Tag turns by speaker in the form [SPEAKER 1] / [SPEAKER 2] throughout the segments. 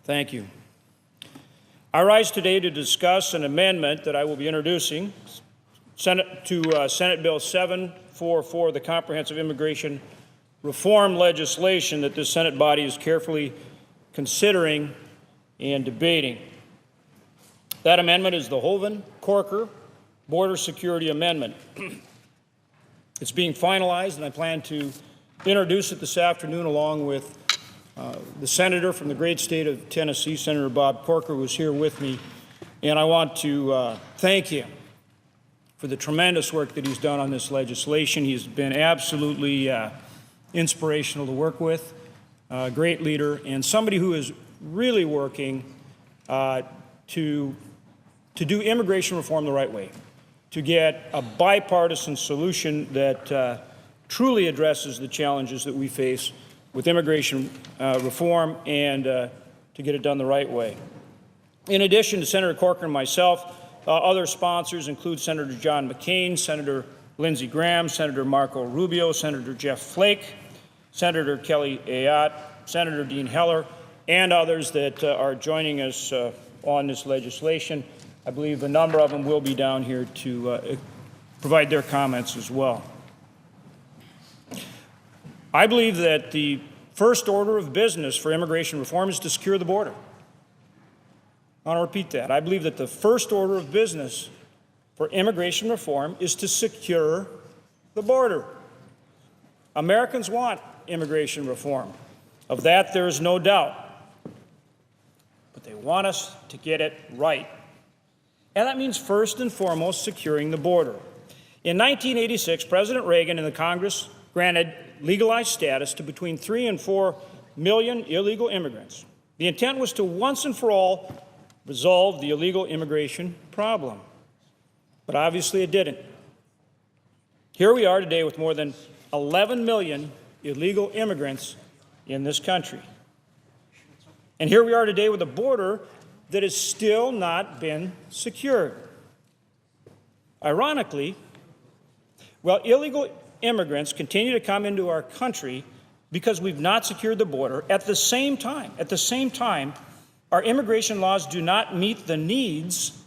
[SPEAKER 1] Thank you. I rise today to discuss an amendment that I will be introducing Senate Bill 744, the Comprehensive Immigration Reform legislation that this Senate body is carefully considering and debating. That amendment is the HOEVEN-CORKER Border Security Amendment. It's being finalized, and I plan to introduce it this afternoon along with the senator from the great state of Tennessee, Senator Bob Corker, who is here with me. And I want to thank him for the tremendous work that he's done on this legislation. He's been absolutely inspirational to work with, a great leader, and somebody who is really working to do immigration reform the right way, to get a bipartisan solution that truly addresses the challenges that we face with immigration reform and to get it done the right way. In addition to Senator Corker and myself, other sponsors include Senator John McCAIN, Senator Lindsey Graham, Senator Marco Rubio, Senator Jeff Flake, Senator Kelly Ayotte, Senator Dean Heller, and others that are joining us on this legislation. I believe a number of them will be down here to provide their comments as well. I believe that the first order of business for immigration reform is to secure the border. I want to repeat that. I believe that the first order of business for immigration reform is to secure the border. Americans want immigration reform. Of that, there is no doubt. But they want us to get it right. And that means first and foremost securing the border. In 1986, President Reagan and the Congress granted legalized status to between 3 and 4 million illegal immigrants. The intent was to once and for all resolve the illegal immigration problem. But obviously it didn't. Here we are today with more than 11 million illegal immigrants in this country. And here we are today with a border that has still not been secured. Ironically, while illegal immigrants continue to come into our country because we've not secured the border, at the same time, our immigration laws do not meet the needs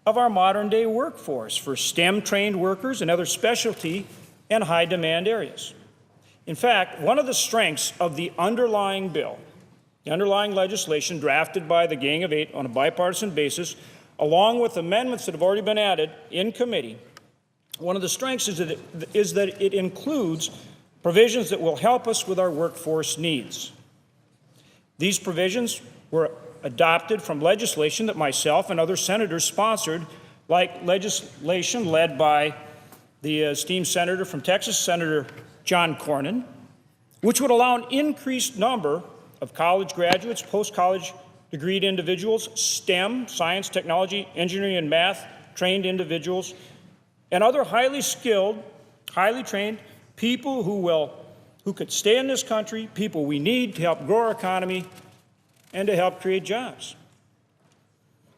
[SPEAKER 1] of our modern-day workforce for STEM-trained workers and other specialty and high-demand areas. In fact, one of the strengths of the underlying bill, the underlying legislation drafted by the Gang of Eight on a bipartisan basis, along with amendments that have already been added in committee, one of the strengths is that it includes provisions that will help us with our workforce needs. These provisions were adopted from legislation that myself and other senators sponsored, like legislation led by the esteemed senator from Texas, Senator John Cornyn, which would allow an increased number of college graduates, post-college degreed individuals, STEM, science, technology, engineering, and math trained individuals, and other highly skilled, highly trained people who could stay in this country, people we need to help grow our economy and to help create jobs.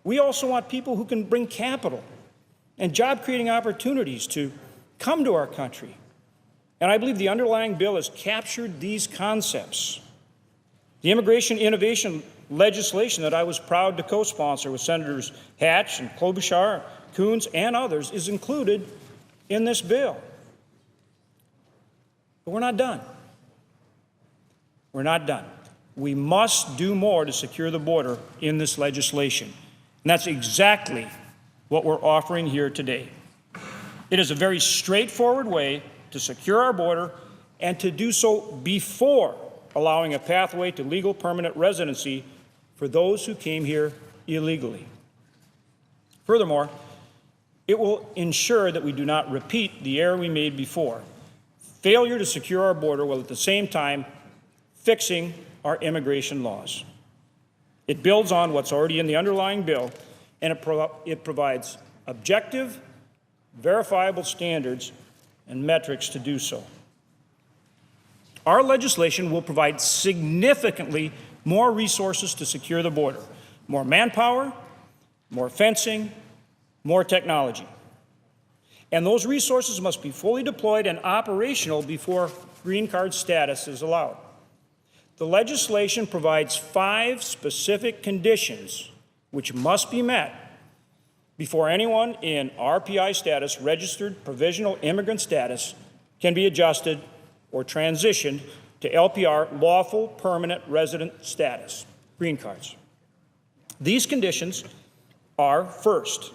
[SPEAKER 1] We also want people who can bring capital and job-creating opportunities to come to our country. And I believe the underlying bill has captured these concepts. The immigration innovation legislation that I was proud to co-sponsor with Senators Hatch and Klobuchar, Coons, and others is included in this bill. But we're not done. We're not done. We must do more to secure the border in this legislation. And that's exactly what we're offering here today. It is a very straightforward way to secure our border and to do so before allowing a pathway to legal permanent residency for those who came here illegally. Furthermore, it will ensure that we do not repeat the error we made before, failure to secure our border while at the same time fixing our immigration laws. It builds on what's already in the underlying bill, and it provides objective, verifiable standards and metrics to do so. Our legislation will provide significantly more resources to secure the border, more manpower, more fencing, more technology. And those resources must be fully deployed and operational before green card status is allowed. The legislation provides 5 specific conditions which must be met before anyone in RPI status, registered provisional immigrant status, can be adjusted or transitioned to LPR, lawful permanent resident status, green cards. These conditions are, first,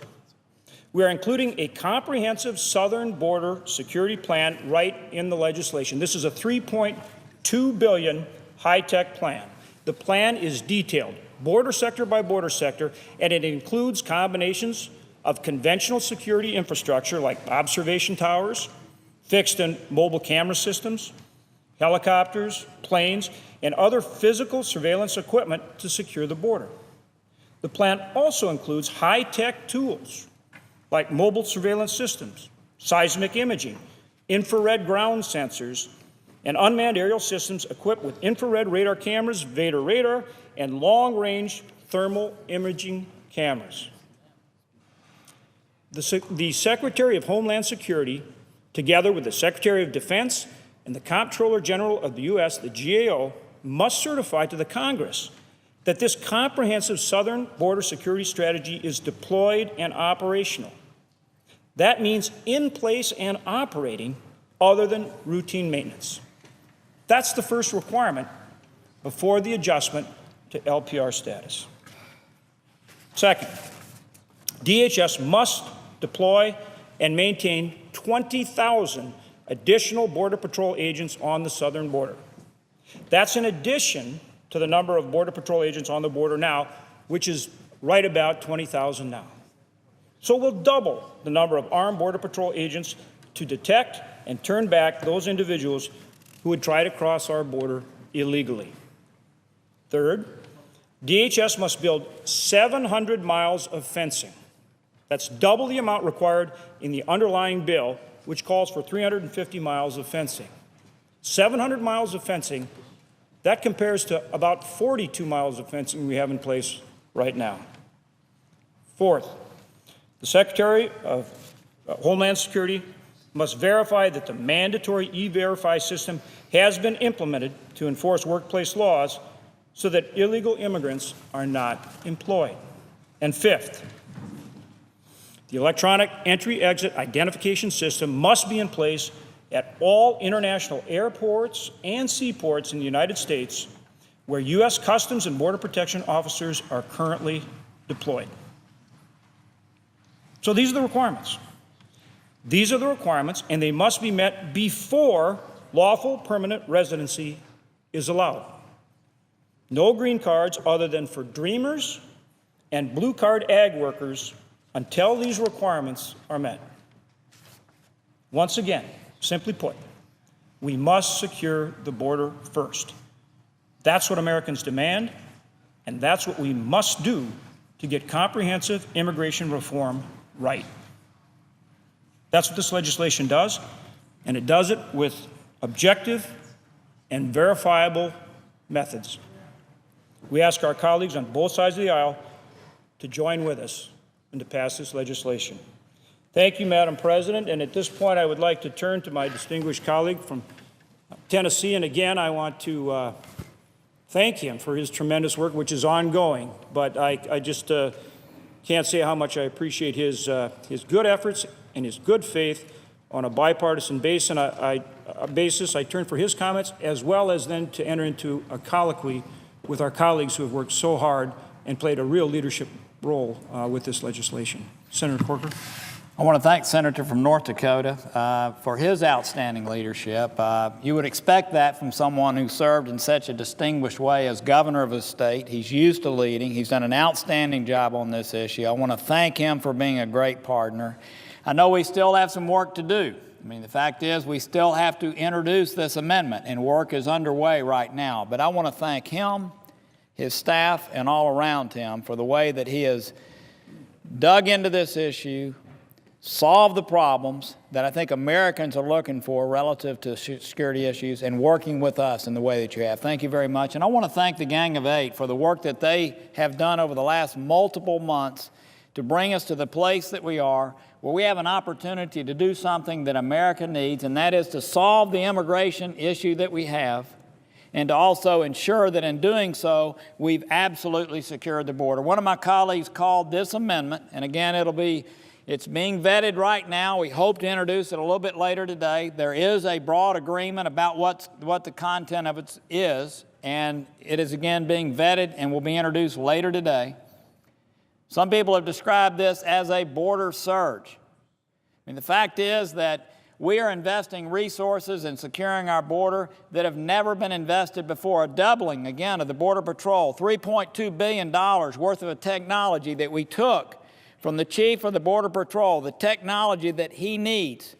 [SPEAKER 1] we are including a comprehensive southern border security plan right in the legislation. This is a $3.2 billion high-tech plan. The plan is detailed, border sector by border sector, and it includes combinations of conventional security infrastructure like observation towers, fixed and mobile camera systems, helicopters, planes, and other physical surveillance equipment to secure the border. The plan also includes high-tech tools like mobile surveillance systems, seismic imaging, infrared ground sensors, and unmanned aerial systems equipped with infrared radar cameras, Vader radar, and long-range thermal imaging cameras. The Secretary of Homeland Security, together with the Secretary of Defense and the Comptroller General of the U.S., the GAO, must certify to the Congress that this comprehensive southern border security strategy is deployed and operational. That means in place and operating other than routine maintenance. That's the first requirement before the adjustment to LPR status. Second, DHS must deploy and maintain 20,000 additional Border Patrol agents on the southern border. That's in addition to the number of Border Patrol agents on the border now, which is right about 20,000 now. So we'll double the number of armed Border Patrol agents to detect and turn back those individuals who would try to cross our border illegally. Third, DHS must build 700 miles of fencing. That's double the amount required in the underlying bill, which calls for 350 miles of fencing. 700 miles of fencing, that compares to about 42 miles of fencing we have in place right now. Fourth, the Secretary of Homeland Security must verify that the mandatory E-Verify system has been implemented to enforce workplace laws so that illegal immigrants are not employed. And fifth, the electronic entry-exit identification system must be in place at all international airports and seaports in the United States where U.S. Customs and Border Protection officers are currently deployed. So these are the requirements. These are the requirements, and they must be met before lawful permanent residency is allowed. No green cards other than for dreamers and blue card ag workers until these requirements are met. Once again, simply put, we must secure the border first. That's what Americans demand, and that's what we must do to get comprehensive immigration reform right. That's what this legislation does, and it does it with objective and verifiable methods. We ask our colleagues on both sides of the aisle to join with us and to pass this legislation. Thank you, Madam President, and at this point I would like to turn to my distinguished colleague from Tennessee, and again I want to thank him for his tremendous work, which is ongoing, but I just can't say how much I appreciate his good efforts and his good faith on a bipartisan basis. I turn for his comments, as well as then to enter into a colloquy with our colleagues who have worked so hard and played a real leadership role with this legislation. Senator Corker.
[SPEAKER 2] I want to thank Senator from North Dakota for his outstanding leadership. You would expect that from someone who served in such a distinguished way as governor of a state. He's used to leading. He's done an outstanding job on this issue. I want to thank him for being a great partner. I know we still have some work to do. I mean, the fact is we still have to introduce this amendment, and work is underway right now. But I want to thank him, his staff, and all around him for the way that he has dug into this issue, solved the problems that I think Americans are looking for relative to security issues, and working with us in the way that you have. Thank you very much. And I want to thank the Gang of Eight for the work that they have done over the last multiple months to bring us to the place that we are, where we have an opportunity to do something that America needs, and that is to solve the immigration issue that we have and to also ensure that in doing so, we've absolutely secured the border. One of my colleagues called this amendment, and again, it's being vetted right now. We hope to introduce it a little bit later today. There is a broad agreement about what the content of it is, and it is again being vetted and will be introduced later today. Some people have described this as a border surge. I mean, the fact is that we are investing resources in securing our border that have never been invested before. A doubling, again, of the Border Patrol, $3.2 billion worth of a technology that we took from the chief of the Border Patrol, the technology that he needs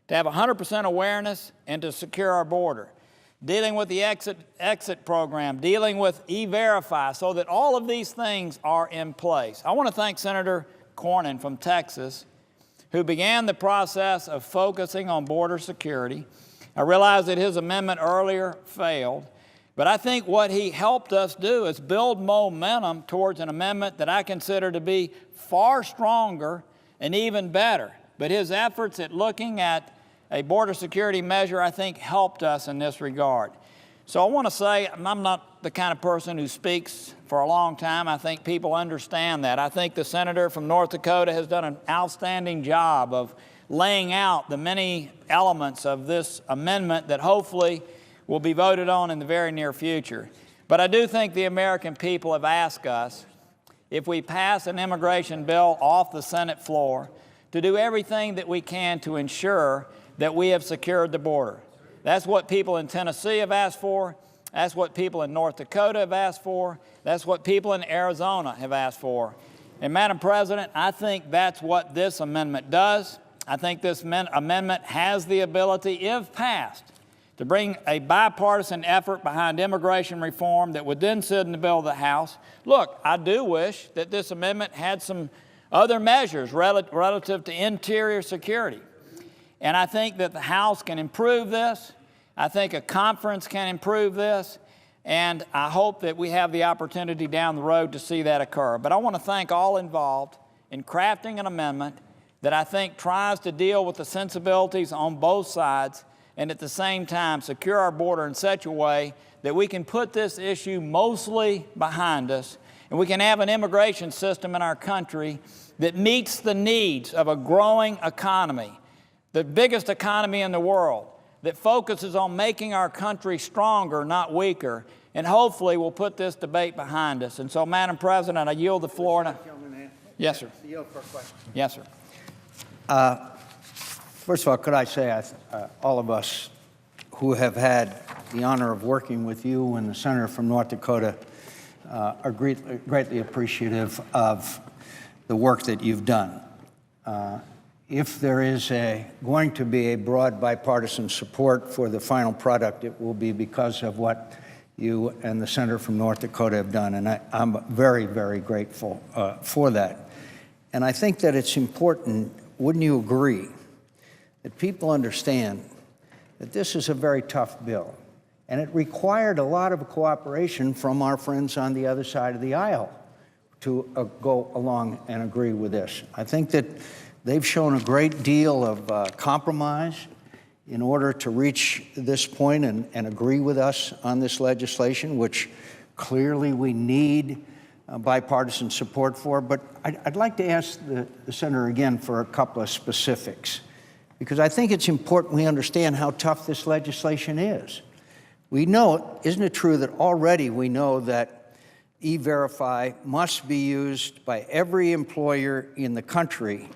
[SPEAKER 2] to have 100% awareness and to secure our border. Dealing with the exit program, dealing with E-Verify, so that all of these things are in place. I want to thank Senator Cornyn from Texas, who began the process of focusing on border security. I realize that his amendment earlier failed, but I think what he helped us do is build momentum towards an amendment that I consider to be far stronger and even better. But his efforts at looking at a border security measure, I think, helped us in this regard. So I want to say I'm not the kind of person who speaks for a long time. I think people understand that. I think the senator from North Dakota has done an outstanding job of laying out the many elements of this amendment that hopefully will be voted on in the very near future. But I do think the American people have asked us, if we pass an immigration bill off the Senate floor, to do everything that we can to ensure that we have secured the border. That's what people in Tennessee have asked for. That's what people in North Dakota have asked for. That's what people in Arizona have asked for. And Madam President, I think that's what this amendment does. I think this amendment has the ability, if passed, to bring a bipartisan effort behind immigration reform that would then sit in the bill of the House. Look, I do wish that this amendment had some other measures relative to interior security. And I think that the House can improve this. I think a conference can improve this. And I hope that we have the opportunity down the road to see that occur. But I want to thank all involved in crafting an amendment that I think tries to deal with the sensibilities on both sides and at the same time secure our border in such a way that we can put this issue mostly behind us and we can have an immigration system in our country that meets the needs of a growing economy, the biggest economy in the world, that focuses on making our country stronger, not weaker, and hopefully we'll put this debate behind us. And so, Madam President, I yield the floor. Yes, sir.
[SPEAKER 3] Yield for a question.
[SPEAKER 2] Yes, sir.
[SPEAKER 3] First of all, could I say all of us who have had the honor of working with you and the senator from North Dakota are greatly appreciative of the work that you've done. If there is going to be a broad bipartisan support for the final product, it will be because of what you and the senator from North Dakota have done, and I'm very, very grateful for that. And I think that it's important, wouldn't you agree, that people understand that this is a very tough bill, and it required a lot of cooperation from our friends on the other side of the aisle to go along and agree with this. I think that they've shown a great deal of compromise in order to reach this point and agree with us on this legislation, which clearly we need bipartisan support for. But I'd like to ask the senator again for a couple of specifics, because I think it's important we understand how tough this legislation is. We know, isn't it true that already we know that E-Verify must be used by every employer in the country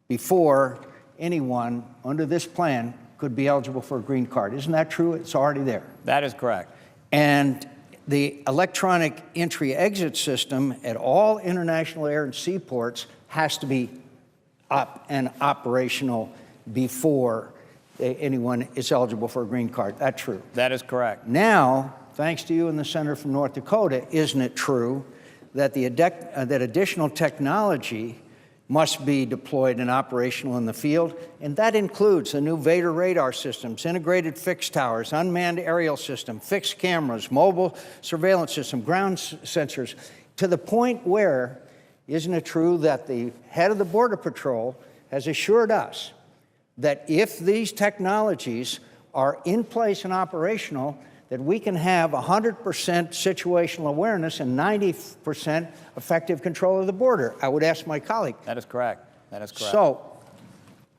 [SPEAKER 3] before anyone under this plan could be eligible for a green card. Isn't that true? It's already there.
[SPEAKER 2] That is correct.
[SPEAKER 3] And the electronic entry-exit system at all international air and seaports has to be up and operational before anyone is eligible for a green card. That's true.
[SPEAKER 2] That is correct.
[SPEAKER 3] Now, thanks to you and the senator from North Dakota, isn't it true that that additional technology must be deployed and operational in the field? And that includes the new Vader radar systems, integrated fixed towers, unmanned aerial system, fixed cameras, mobile surveillance system, ground sensors, to the point where, isn't it true that the head of the Border Patrol has assured us that if these technologies are in place and operational, that we can have 100% situational awareness and 90% effective control of the border? I would ask my colleague.
[SPEAKER 2] That is correct. That is correct.
[SPEAKER 3] So,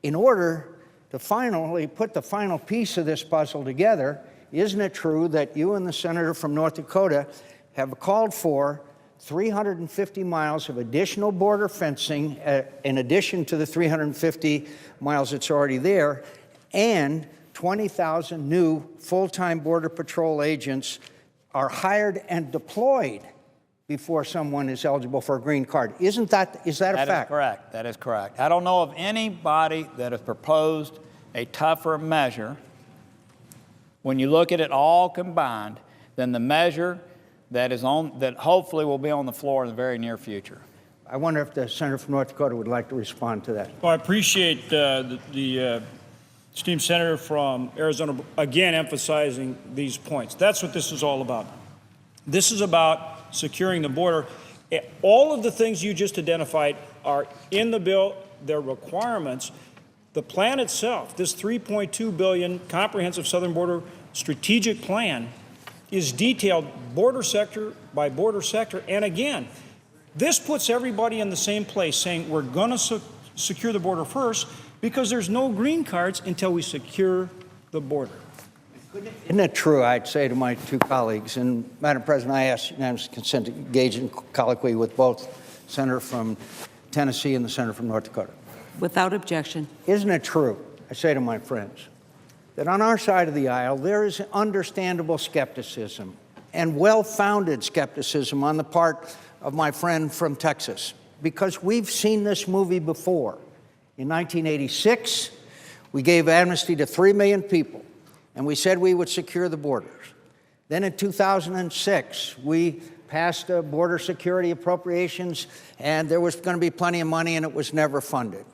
[SPEAKER 3] in order to finally put the final piece of this puzzle together, isn't it true that you and the senator from North Dakota have called for 350 miles of additional border fencing in addition to the 350 miles that's already there, and 20,000 new full-time Border Patrol agents are hired and deployed before someone is eligible for a green card? Is that a fact?
[SPEAKER 2] That is correct. That is correct. I don't know of anybody that has proposed a tougher measure, when you look at it all combined, than the measure that hopefully will be on the floor in the very near future.
[SPEAKER 3] I wonder if the senator from North Dakota would like to respond to that.
[SPEAKER 1] Well, I appreciate the esteemed senator from Arizona again emphasizing these points. That's what this is all about. This is about securing the border. All of the things you just identified are in the bill. They're requirements. The plan itself, this $3.2 billion comprehensive southern border strategic plan, is detailed border sector by border sector. And again, this puts everybody in the same place, saying we're going to secure the border first, because there's no green cards until we secure the border.
[SPEAKER 3] Isn't it true, I'd say to my two colleagues, and Madam President, I ask unanimous consent to engage in colloquy with both the senator from Tennessee and the senator from North Dakota.
[SPEAKER 4] Without objection.
[SPEAKER 3] Isn't it true, I say to my friends, that on our side of the aisle, there is understandable skepticism and well-founded skepticism on the part of my friend from Texas, because we've seen this movie before. In 1986, we gave amnesty to 3 million people, and we said we would secure the borders. Then in 2006, we passed border security appropriations, and there was going to be plenty of money, and it was never funded.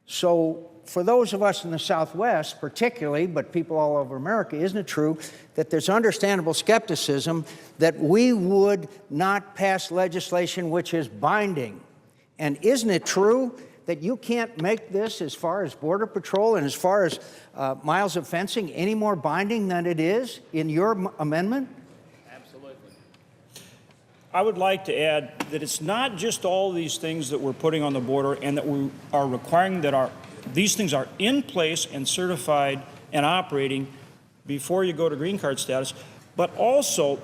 [SPEAKER 3] So for those of us in the Southwest particularly, but people all over America, isn't it true that there's understandable skepticism that we would not pass legislation which is binding? And isn't it true that you can't make this, as far as Border Patrol and as far as miles of fencing, any more binding than it is in your amendment?
[SPEAKER 1] Absolutely. I would like to add that it's not just all these things that we're putting on the border and that we are requiring that these things are in place and certified and operating before you go to green card status, but also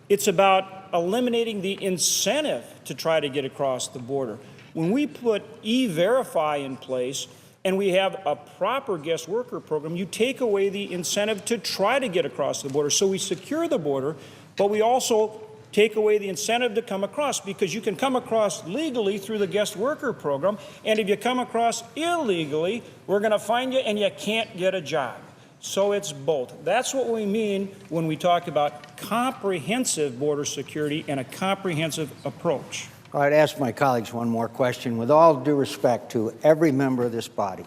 [SPEAKER 1] it's about eliminating the incentive to try to get across the border. When we put E-Verify in place and we have a proper guest worker program, you take away the incentive to try to get across the border. So we secure the border, but we also take away the incentive to come across, because you can come across legally through the guest worker program, and if you come across illegally, we're going to find you and you can't get a job. So it's both. That's what we mean when we talk about comprehensive border security and a comprehensive approach.
[SPEAKER 3] I'd ask my colleagues one more question. With all due respect to every member of this body,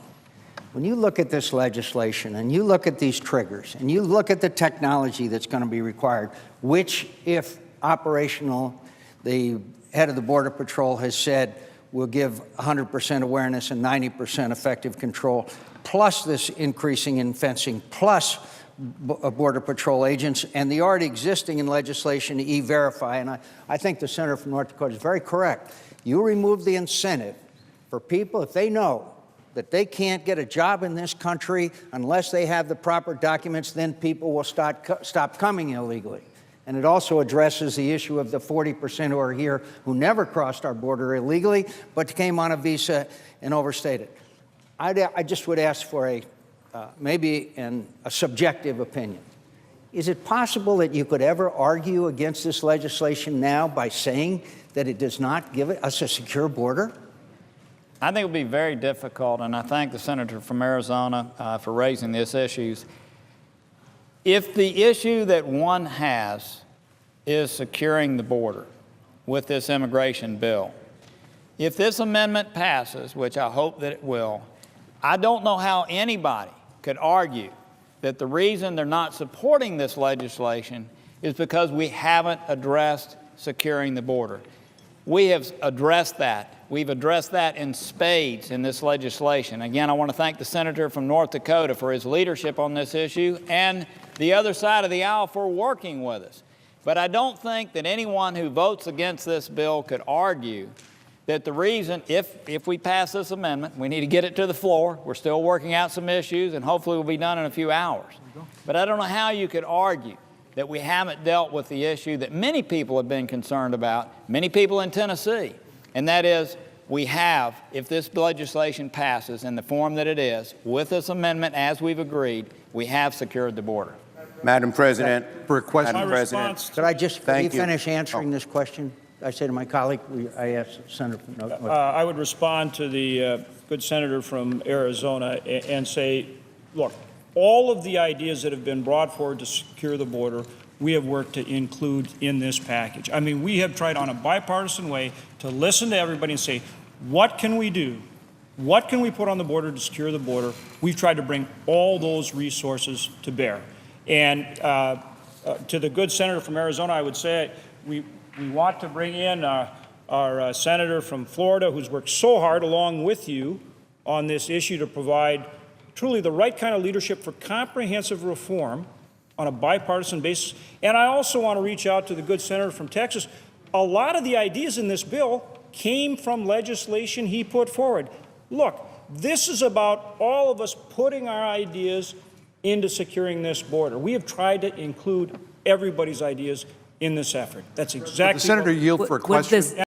[SPEAKER 3] when you look at this legislation and you look at these triggers and you look at the technology that's going to be required, which, if operational, the head of the Border Patrol has said will give 100% awareness and 90% effective control, plus this increasing in fencing, plus Border Patrol agents, and the already existing in legislation E-Verify. And I think the senator from North Dakota is very correct. You remove the incentive for people, if they know that they can't get a job in this country unless they have the proper documents, then people will stop coming illegally. And it also addresses the issue of the 40% who are here who never crossed our border illegally, but came on a visa and overstayed it. I just would ask for maybe a subjective opinion. Is it possible that you could ever argue against this legislation now by saying that it does not give us a secure border?
[SPEAKER 2] I think it would be very difficult, and I thank the senator from Arizona for raising these issues. If the issue that one has is securing the border with this immigration bill, if this amendment passes, which I hope that it will, I don't know how anybody could argue that the reason they're not supporting this legislation is because we haven't addressed securing the border. We have addressed that We've addressed that in spades in this legislation. Again, I want to thank the senator from North Dakota for his leadership on this issue and the other side of the aisle for working with us. But I don't think that anyone who votes against this bill could argue that the reason, if we pass this amendment, we need to get it to the floor. We're still working out some issues, and hopefully we'll be done in a few hours. But I don't know how you could argue that we haven't dealt with the issue that many people have been concerned about, many people in Tennessee, and that is we have, if this legislation passes in the form that it is, with this amendment as we've agreed, we have secured the border.
[SPEAKER 4] Madam President,
[SPEAKER 1] My response
[SPEAKER 3] Could I just
[SPEAKER 4] Thank you.
[SPEAKER 3] finish answering this question? I say to my colleague, I asked Senator from North Dakota.
[SPEAKER 1] I would respond to the good senator from Arizona and say, look, all of the ideas that have been brought forward to secure the border, we have worked to include in this package. I mean, we have tried on a bipartisan way to listen to everybody and say, what can we do? What can we put on the border to secure the border? We've tried to bring all those resources to bear. And to the good senator from Arizona, I would say we want to bring in our senator from Florida, who's worked so hard along with you on this issue to provide truly the right kind of leadership for comprehensive reform on a bipartisan basis. And I also want to reach out to the good senator from Texas. A lot of the ideas in this bill came from legislation he put forward. Look, this is about all of us putting our ideas into securing this border. We have tried to include everybody's ideas in this effort. That's exactly
[SPEAKER 5] Would the senator yield for a question?